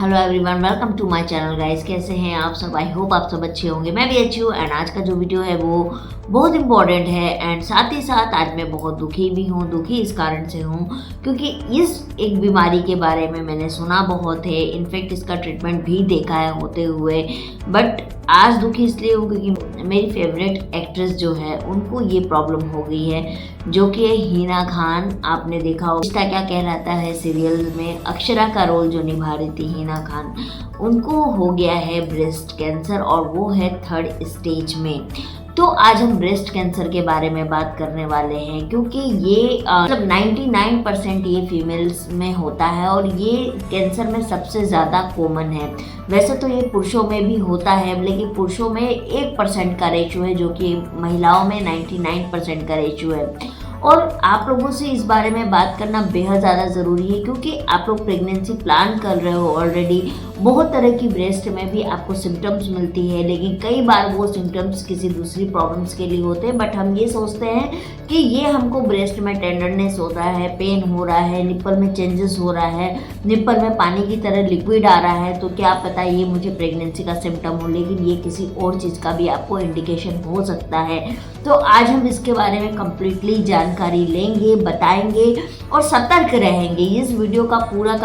Hello everyone, welcome to my channel guys. कैसे हैं आप सब? आई होप आप सब अच्छे होंगे। मैं भी अच्छी हूँ। एंड आज का जो वीडियो है वो बहुत इंपॉर्टेंट है। एंड साथ ही साथ आज मैं बहुत दुखी भी हूँ। दुखी इस कारण से हूँ क्योंकि इस एक बीमारी के बारे में मैंने सुना बहुत है, इनफैक्ट इसका ट्रीटमेंट भी देखा है होते हुए। बट आज दुखी इसलिए हूँ क्योंकि मेरी फेवरेट एक्ट्रेस जो है उनको ये प्रॉब्लम हो गई है, जो कि है हिना खान। आपने देखा हो रिश्ता क्या कहलाता है सीरियल में अक्षरा का रोल जो निभा रही थी हिना खान, उनको हो गया है ब्रेस्ट कैंसर और वो है 3rd स्टेज में। तो आज हम ब्रेस्ट कैंसर के बारे में बात करने वाले हैं क्योंकि ये मतलब 99% ये फीमेल्स में होता है और ये कैंसर में सबसे ज़्यादा कॉमन है। वैसे तो ये पुरुषों में भी होता है, लेकिन पुरुषों में 1% का रेशियो है, जो कि महिलाओं में 99% का रेशियो है। और आप लोगों से इस बारे में बात करना बेहद ज़्यादा ज़रूरी है क्योंकि आप लोग प्रेगनेंसी प्लान कर रहे हो ऑलरेडी। बहुत तरह की ब्रेस्ट में भी आपको सिम्टम्स मिलती है, लेकिन कई बार वो सिम्टम्स किसी दूसरी प्रॉब्लम्स के लिए होते हैं। बट हम ये सोचते हैं कि ये हमको ब्रेस्ट में टेंडरनेस हो रहा है, पेन हो रहा है, निप्पल में चेंजेस हो रहा है, निप्पल में पानी की तरह लिक्विड आ रहा है, तो क्या पता ये मुझे प्रेगनेंसी का सिम्टम हो, लेकिन ये किसी और चीज़ का भी आपको इंडिकेशन हो सकता है। तो आज हम इसके बारे में कम्प्लीटली जानकारी लेंगे, बताएंगे और सतर्क रहेंगे। इस वीडियो का पूरा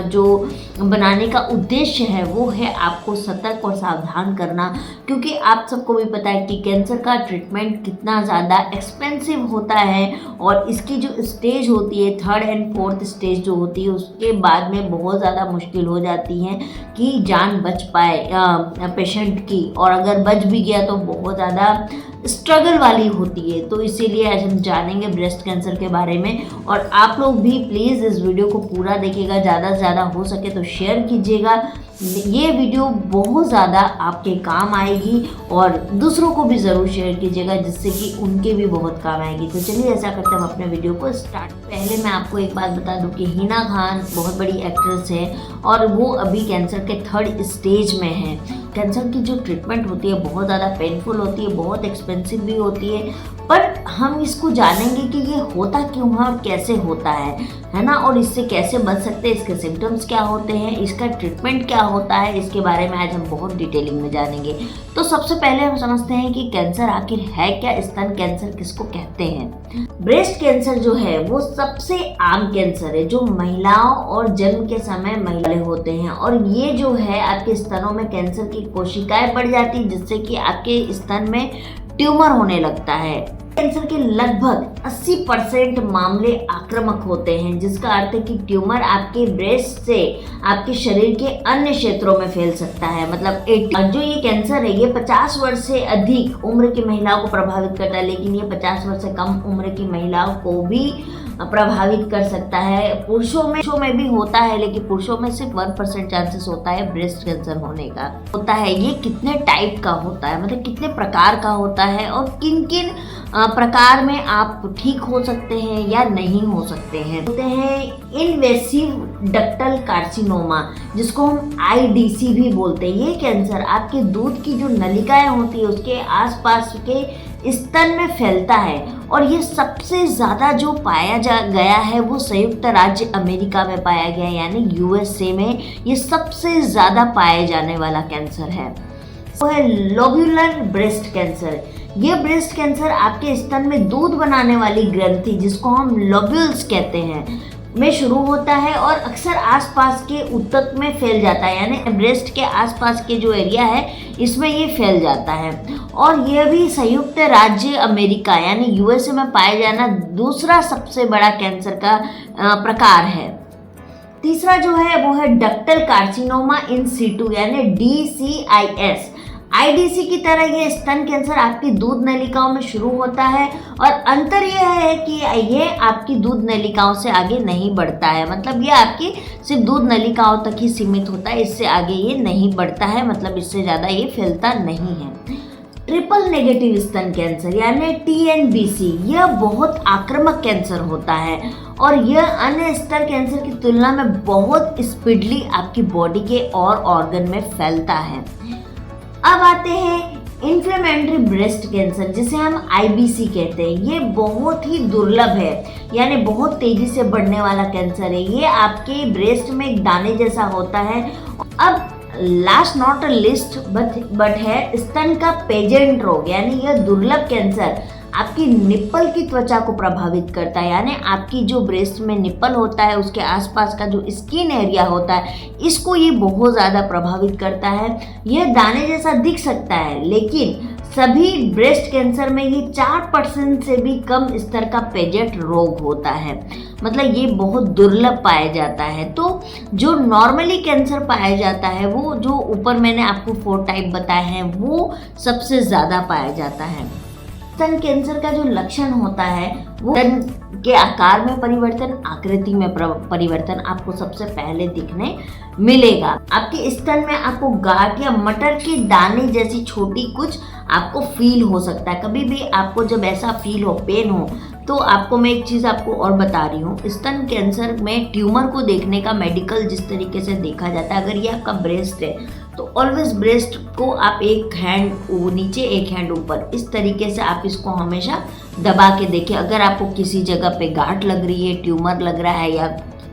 जो बनाने का उद्देश्य है वो है आपको सतर्क और सावधान करना, क्योंकि आप सबको भी पता है कि कैंसर का ट्रीटमेंट कितना ज़्यादा एक्सपेंसिव होता है और इसकी जो स्टेज होती है 3rd एंड 4th स्टेज जो होती है उसके बाद में बहुत ज़्यादा मुश्किल हो जाती है कि जान बच पाए पेशेंट की, और अगर बच भी गया तो बहुत ज़्यादा स्ट्रगल वाली होती है। तो इसीलिए आज हम जानेंगे ब्रेस्ट कैंसर के बारे में। और आप लोग भी प्लीज़ इस वीडियो को पूरा देखिएगा, ज़्यादा से ज़्यादा हो सके तो शेयर कीजिएगा। ये वीडियो बहुत ज़्यादा आपके काम आएगी और दूसरों को भी ज़रूर शेयर कीजिएगा जिससे कि उनके भी बहुत काम आएगी। तो चलिए ऐसा करते हैं हम अपने वीडियो को स्टार्ट। पहले मैं आपको एक बात बता दूं कि हिना खान बहुत बड़ी एक्ट्रेस है और वो अभी कैंसर के 3rd स्टेज में है। कैंसर की जो ट्रीटमेंट होती है बहुत ज़्यादा पेनफुल होती है, बहुत एक्सपेंसिव भी होती है, पर हम इसको जानेंगे कि ये होता क्यों है और कैसे होता है ना, और इससे कैसे बच सकते हैं, इसके सिम्टम्स क्या होते हैं, इसका ट्रीटमेंट क्या होता है, इसके बारे में आज हम बहुत डिटेलिंग में जानेंगे। तो सबसे पहले हम समझते हैं कि कैंसर आखिर है क्या, स्तन कैंसर किसको कहते हैं। ब्रेस्ट कैंसर जो है वो सबसे आम कैंसर है जो महिलाओं और जन्म के समय महिलाएं होते हैं, और ये जो है आपके स्तनों में कैंसर की कोशिकाएं बढ़ जाती है जिससे कि आपके स्तन में ट्यूमर होने लगता है। कैंसर के लगभग 80% मामले आक्रामक होते हैं, जिसका अर्थ है कि ट्यूमर आपके ब्रेस्ट से आपके शरीर के अन्य क्षेत्रों में फैल सकता है। मतलब जो ये कैंसर है ये 50 वर्ष से अधिक उम्र की महिलाओं को प्रभावित करता है, लेकिन ये 50 वर्ष से कम उम्र की महिलाओं को भी प्रभावित कर सकता है। पुरुषों में भी होता है, लेकिन पुरुषों में सिर्फ 1% चांसेस होता है ब्रेस्ट कैंसर होने का होता है। ये कितने टाइप का होता है, मतलब कितने प्रकार का होता है और किन किन प्रकार में आप ठीक हो सकते हैं या नहीं हो सकते हैं। होते हैं इन्वेसिव डक्टल कार्सिनोमा, जिसको हम IDC भी बोलते हैं। ये कैंसर आपके दूध की जो नलिकाएं होती है उसके आसपास के स्तन में फैलता है, और ये सबसे ज़्यादा जो पाया गया है वो संयुक्त राज्य अमेरिका में पाया गया है, यानी USA में ये सबसे ज़्यादा पाए जाने वाला कैंसर है। वो है लोब्यूलर ब्रेस्ट कैंसर। ये ब्रेस्ट कैंसर आपके स्तन में दूध बनाने वाली ग्रंथि, जिसको हम लोब्यूल्स कहते हैं, में शुरू होता है और अक्सर आसपास के ऊतक में फैल जाता है, यानी ब्रेस्ट के आसपास के जो एरिया है इसमें ये फैल जाता है। और ये भी संयुक्त राज्य अमेरिका यानी USA में पाया जाना दूसरा सबसे बड़ा कैंसर का प्रकार है। तीसरा जो है वो है डक्टल कार्सिनोमा इन सीटू यानी DCIS। IDC की तरह ये स्तन कैंसर आपकी दूध नलिकाओं में शुरू होता है, और अंतर यह है कि ये आपकी दूध नलिकाओं से आगे नहीं बढ़ता है। मतलब ये आपकी सिर्फ दूध नलिकाओं तक ही सीमित होता है, इससे आगे ये नहीं बढ़ता है, मतलब इससे ज़्यादा ये फैलता नहीं है। ट्रिपल नेगेटिव स्तन कैंसर यानी TNBC, यह बहुत आक्रामक कैंसर होता है और यह अन्य स्तन कैंसर की तुलना में बहुत स्पीडली आपकी बॉडी के और ऑर्गन में फैलता है। अब आते हैं इन्फ्लेमेटरी ब्रेस्ट कैंसर, जिसे हम IBC कहते हैं, ये बहुत ही दुर्लभ है, यानी बहुत तेजी से बढ़ने वाला कैंसर है। ये आपके ब्रेस्ट में एक दाने जैसा होता है। अब last not a list but है स्तन का पेजेंट रोग, यानी यह दुर्लभ कैंसर आपकी निप्पल की त्वचा को प्रभावित करता है, यानी आपकी जो ब्रेस्ट में निप्पल होता है उसके आसपास का जो स्किन एरिया होता है, इसको ये बहुत ज़्यादा प्रभावित करता है। यह दाने जैसा दिख सकता है, लेकिन सभी ब्रेस्ट कैंसर में ये 4% से भी कम स्तर का पेजेंट रोग होता है, मतलब ये बहुत दुर्लभ पाया जाता है। तो जो नॉर्मली कैंसर पाया जाता है, वो जो ऊपर मैंने आपको 4 टाइप बताए हैं, वो सबसे ज़्यादा पाया जाता है। स्तन कैंसर का जो लक्षण होता है वो स्तन के आकार में परिवर्तन, आकृति में परिवर्तन आपको सबसे पहले दिखने मिलेगा। आपके स्तन में आपको गांठ या मटर के दाने जैसी छोटी कुछ आपको फील हो सकता है। कभी भी आपको जब ऐसा फील हो, पेन हो, तो आपको मैं एक चीज़ आपको और बता रही हूँ, स्तन कैंसर में ट्यूमर को देखने का मेडिकल जिस तरीके से देखा जाता है, अगर ये आपका ब्रेस्ट है तो ऑलवेज ब्रेस्ट को आप एक हैंड नीचे एक हैंड ऊपर, इस तरीके से आप इसको हमेशा दबा के देखिए। अगर आपको किसी जगह पे गांठ लग रही है, ट्यूमर लग रहा है, या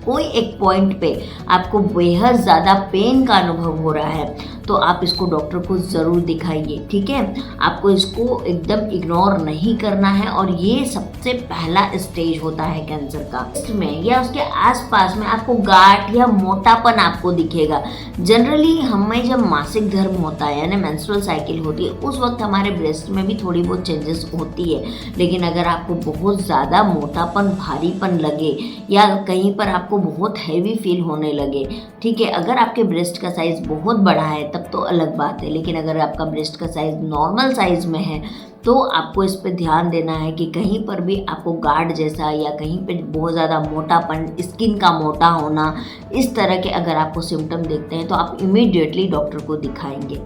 कोई एक पॉइंट पे आपको बेहद ज़्यादा पेन का अनुभव हो रहा है, तो आप इसको डॉक्टर को ज़रूर दिखाइए, ठीक है। आपको इसको एकदम इग्नोर नहीं करना है, और ये सबसे पहला स्टेज होता है कैंसर का। इसमें या उसके आसपास में आपको गांठ या मोटापन आपको दिखेगा। जनरली हमें जब मासिक धर्म होता है, यानी मेंस्ट्रुअल साइकिल होती है, उस वक्त हमारे ब्रेस्ट में भी थोड़ी बहुत चेंजेस होती है। लेकिन अगर आपको बहुत ज़्यादा मोटापन, भारीपन लगे, या कहीं पर आपको बहुत हैवी फील होने लगे, ठीक है, अगर आपके ब्रेस्ट का साइज़ बहुत बड़ा है तब तो अलग बात है। लेकिन अगर आपका ब्रेस्ट का साइज़ नॉर्मल साइज़ में है, तो आपको इस पे ध्यान देना है कि कहीं पर भी आपको गांठ जैसा या कहीं पे बहुत ज़्यादा मोटापन, स्किन का मोटा होना, इस तरह के अगर आपको सिम्टम देखते हैं तो आप इमीडिएटली डॉक्टर को दिखाएंगे।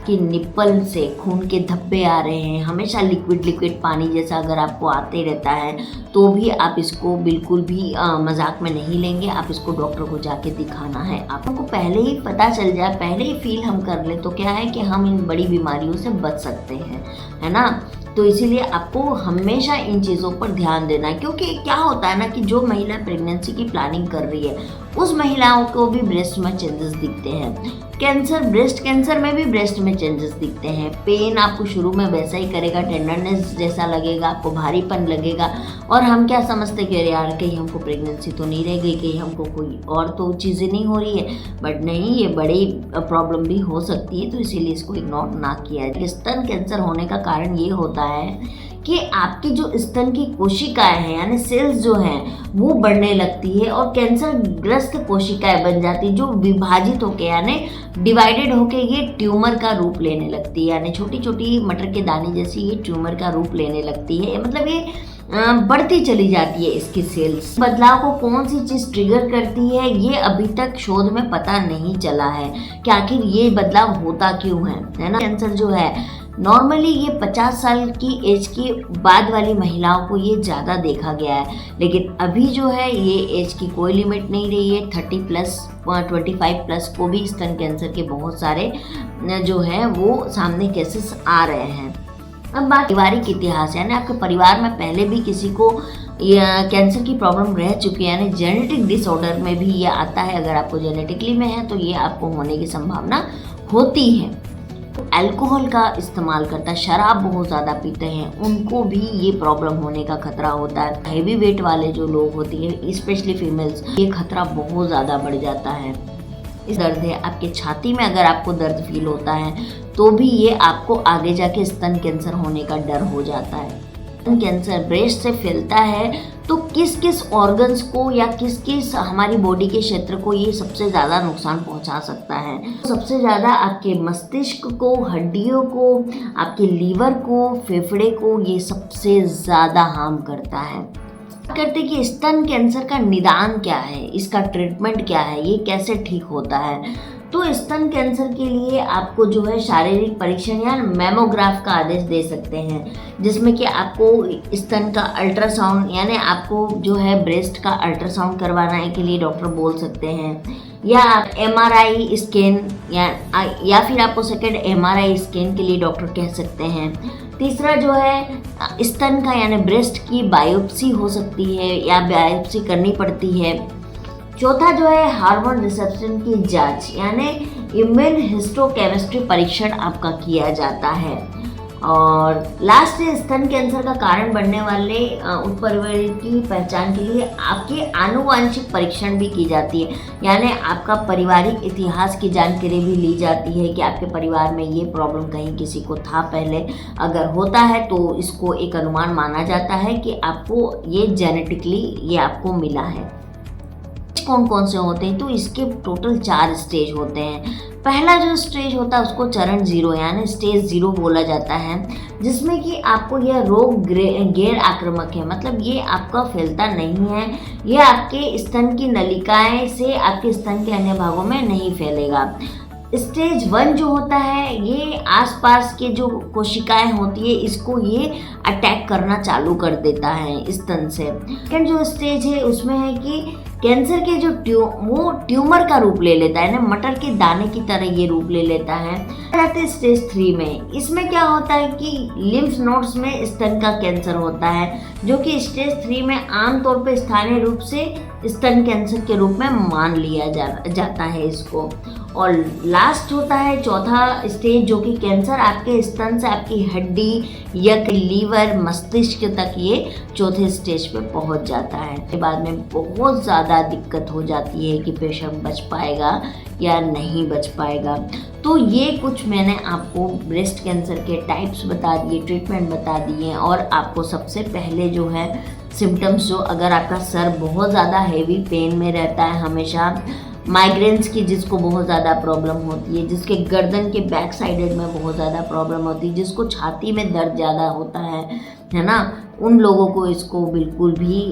कि निप्पल से खून के धब्बे आ रहे हैं, हमेशा लिक्विड पानी जैसा अगर आपको आते रहता है, तो भी आप इसको बिल्कुल भी मजाक में नहीं लेंगे। आप इसको डॉक्टर को जाके दिखाना है। आपको पहले ही पता चल जाए, पहले ही फील हम कर ले, तो क्या है कि हम इन बड़ी बीमारियों से बच सकते हैं, है ना। तो इसीलिए आपको हमेशा इन चीज़ों पर ध्यान देना है, क्योंकि क्या होता है ना कि जो महिला प्रेगनेंसी की प्लानिंग कर रही है, उस महिलाओं को भी ब्रेस्ट में चेंजेस दिखते हैं। कैंसर, ब्रेस्ट कैंसर में भी ब्रेस्ट में चेंजेस दिखते हैं। पेन आपको शुरू में वैसा ही करेगा, टेंडरनेस जैसा लगेगा, आपको भारीपन लगेगा, और हम क्या समझते कि यार कहीं हमको प्रेगनेंसी तो नहीं रह गई, कहीं हमको कोई और तो चीज़ें नहीं हो रही है, बट नहीं, ये बड़ी प्रॉब्लम भी हो सकती है। तो इसीलिए इसको इग्नोर ना किया जाए। स्तन कैंसर होने का कारण ये होता है कि आपकी जो स्तन की कोशिकाएं हैं, यानी सेल्स जो हैं, वो बढ़ने लगती है और कैंसर ग्रस्त कोशिकाएं बन जाती है, जो विभाजित होके यानी डिवाइडेड होके ये ट्यूमर का रूप लेने लगती है, यानी छोटी छोटी मटर के दाने जैसी ये ट्यूमर का रूप लेने लगती है। मतलब ये बढ़ती चली जाती है इसकी सेल्स। बदलाव को कौन सी चीज़ ट्रिगर करती है, ये अभी तक शोध में पता नहीं चला है कि आखिर ये बदलाव होता क्यों है ना। कैंसर जो है नॉर्मली ये 50 साल की एज के बाद वाली महिलाओं को ये ज़्यादा देखा गया है, लेकिन अभी जो है ये एज की कोई लिमिट नहीं रही है। 30 प्लस 25 प्लस को भी स्तन कैंसर के बहुत सारे जो है वो सामने केसेस आ रहे हैं। अब बात पारिवारिक इतिहास, यानी आपके परिवार में पहले भी किसी को कैंसर की प्रॉब्लम रह चुकी है, यानी जेनेटिक डिसऑर्डर में भी ये आता है। अगर आपको जेनेटिकली में है तो ये आपको होने की संभावना होती है। अल्कोहल का इस्तेमाल करता है, शराब बहुत ज़्यादा पीते हैं, उनको भी ये प्रॉब्लम होने का खतरा होता है। हैवी वेट वाले जो लोग होती है, स्पेशली फीमेल्स, ये खतरा बहुत ज़्यादा बढ़ जाता है। इस दर्द है आपके छाती में, अगर आपको दर्द फील होता है तो भी ये आपको आगे जाके स्तन कैंसर होने का डर हो जाता है। स्तन कैंसर ब्रेस्ट से फैलता है तो किस किस ऑर्गन्स को या किस किस हमारी बॉडी के क्षेत्र को ये सबसे ज़्यादा नुकसान पहुंचा सकता है। सबसे ज़्यादा आपके मस्तिष्क को, हड्डियों को, आपके लीवर को, फेफड़े को ये सबसे ज़्यादा हार्म करता है। करते कि स्तन कैंसर का निदान क्या है, इसका ट्रीटमेंट क्या है, ये कैसे ठीक होता है। तो स्तन कैंसर के लिए आपको जो है शारीरिक परीक्षण या मैमोग्राफ का आदेश दे सकते हैं, जिसमें कि आपको स्तन का अल्ट्रासाउंड, यानी आपको जो है ब्रेस्ट का अल्ट्रासाउंड करवाने के लिए डॉक्टर बोल सकते हैं। या MRI स्कैन या फिर आपको सेकंड MRI स्कैन के लिए डॉक्टर कह सकते हैं। तीसरा जो है स्तन का यानी ब्रेस्ट की बायोप्सी हो सकती है या बायोप्सी करनी पड़ती है। चौथा जो है हार्मोन रिसेप्शन की जांच यानी इम्यून हिस्टोकेमिस्ट्री परीक्षण आपका किया जाता है। और लास्ट है स्तन कैंसर का कारण बनने वाले उत्परिवर्ती की पहचान के लिए आपके आनुवांशिक परीक्षण भी की जाती है, यानी आपका पारिवारिक इतिहास की जानकारी भी ली जाती है कि आपके परिवार में ये प्रॉब्लम कहीं किसी को था पहले। अगर होता है तो इसको एक अनुमान माना जाता है कि आपको ये जेनेटिकली ये आपको मिला है। कौन कौन से होते हैं तो इसके टोटल 4 स्टेज होते हैं। पहला जो स्टेज होता है उसको चरण 0 यानी स्टेज 0 बोला जाता है, जिसमें कि आपको यह रोग गैर आक्रामक है, मतलब ये आपका फैलता नहीं है, ये आपके स्तन की नलिकाएं से आपके स्तन के अन्य भागों में नहीं फैलेगा। स्टेज 1 जो होता है ये आसपास के जो कोशिकाएं होती है इसको ये अटैक करना चालू कर देता है स्तन से। सेकंड जो स्टेज है उसमें है कि कैंसर के जो वो ट्यूमर का रूप ले लेता है ना, मटर के दाने की तरह ये रूप ले लेता है। रहते स्टेज 3 में, इसमें क्या होता है कि लिम्फ नोड्स में स्तन का कैंसर होता है, जो कि स्टेज 3 में आमतौर पर स्थानीय रूप से स्तन कैंसर के रूप में मान लिया जाता है इसको। और लास्ट होता है चौथा स्टेज, जो कि कैंसर आपके स्तन से आपकी हड्डी, यकृत, लीवर, मस्तिष्क तक ये चौथे स्टेज पे पहुंच जाता है। इसके बाद में बहुत ज़्यादा दिक्कत हो जाती है कि पेशेंट बच पाएगा या नहीं बच पाएगा। तो ये कुछ मैंने आपको ब्रेस्ट कैंसर के टाइप्स बता दिए, ट्रीटमेंट बता दिए, और आपको सबसे पहले जो है सिम्टम्स, जो अगर आपका सर बहुत ज़्यादा हेवी पेन में रहता है हमेशा, माइग्रेन्स की जिसको बहुत ज़्यादा प्रॉब्लम होती है, जिसके गर्दन के बैक साइडेड में बहुत ज़्यादा प्रॉब्लम होती है, जिसको छाती में दर्द ज़्यादा होता है ना, उन लोगों को इसको बिल्कुल भी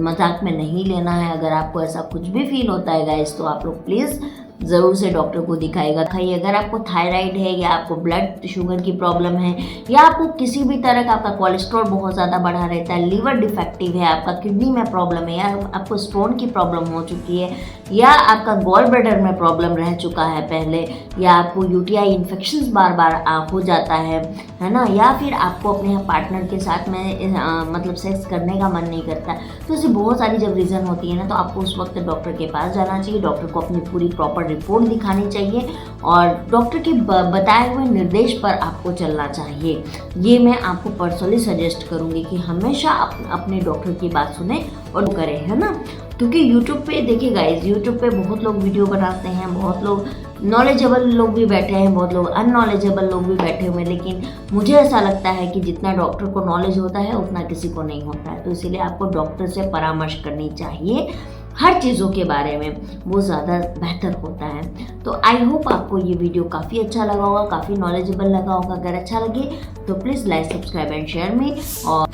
मजाक में नहीं लेना है। अगर आपको ऐसा कुछ भी फील होता है गाइस तो आप लोग प्लीज़ ज़रूर से डॉक्टर को दिखाएगा। अगर आपको थायराइड है या आपको ब्लड शुगर की प्रॉब्लम है या आपको किसी भी तरह का आपका कोलेस्ट्रॉल बहुत ज़्यादा बढ़ा रहता है, लीवर डिफेक्टिव है, आपका किडनी में प्रॉब्लम है, या आपको स्टोन की प्रॉब्लम हो चुकी है, या आपका गॉल ब्लैडर में प्रॉब्लम रह चुका है पहले, या आपको यूटीआई इन्फेक्शंस बार बार हो जाता है ना, या फिर आपको अपने पार्टनर के साथ में मतलब सेक्स करने का मन नहीं करता, तो ऐसी बहुत सारी जब रीज़न होती है ना, तो आपको उस वक्त डॉक्टर के पास जाना चाहिए। डॉक्टर को अपनी पूरी प्रॉपर रिपोर्ट दिखानी चाहिए और डॉक्टर के बताए हुए निर्देश पर आपको चलना चाहिए। ये मैं आपको पर्सनली सजेस्ट करूँगी कि हमेशा अपने डॉक्टर की बात सुने और करें, है ना। क्योंकि यूट्यूब पे देखिए गाइस, यूट्यूब पे बहुत लोग वीडियो बनाते हैं, बहुत लोग नॉलेजेबल लोग भी बैठे हैं, बहुत लोग अननॉलेजेबल लोग भी बैठे हुए हैं, लेकिन मुझे ऐसा लगता है कि जितना डॉक्टर को नॉलेज होता है उतना किसी को नहीं होता है। तो इसीलिए आपको डॉक्टर से परामर्श करनी चाहिए हर चीज़ों के बारे में, वो ज़्यादा बेहतर होता है। तो आई होप आपको ये वीडियो काफ़ी अच्छा लगा होगा, काफ़ी नॉलेजेबल लगा होगा। अगर अच्छा लगे तो please like, subscribe and share में, और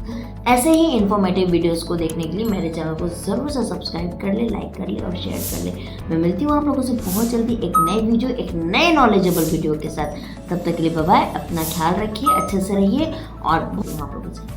ऐसे ही इन्फॉर्मेटिव वीडियोस को देखने के लिए मेरे चैनल को ज़रूर से सब्सक्राइब कर ले, लाइक कर ले और शेयर कर ले। मैं मिलती हूँ आप लोगों से बहुत जल्दी एक नई वीडियो, एक नए नॉलेजेबल वीडियो के साथ। तब तक के लिए बाय बाय, अपना ख्याल रखिए, अच्छे से रहिए और आप लोगों से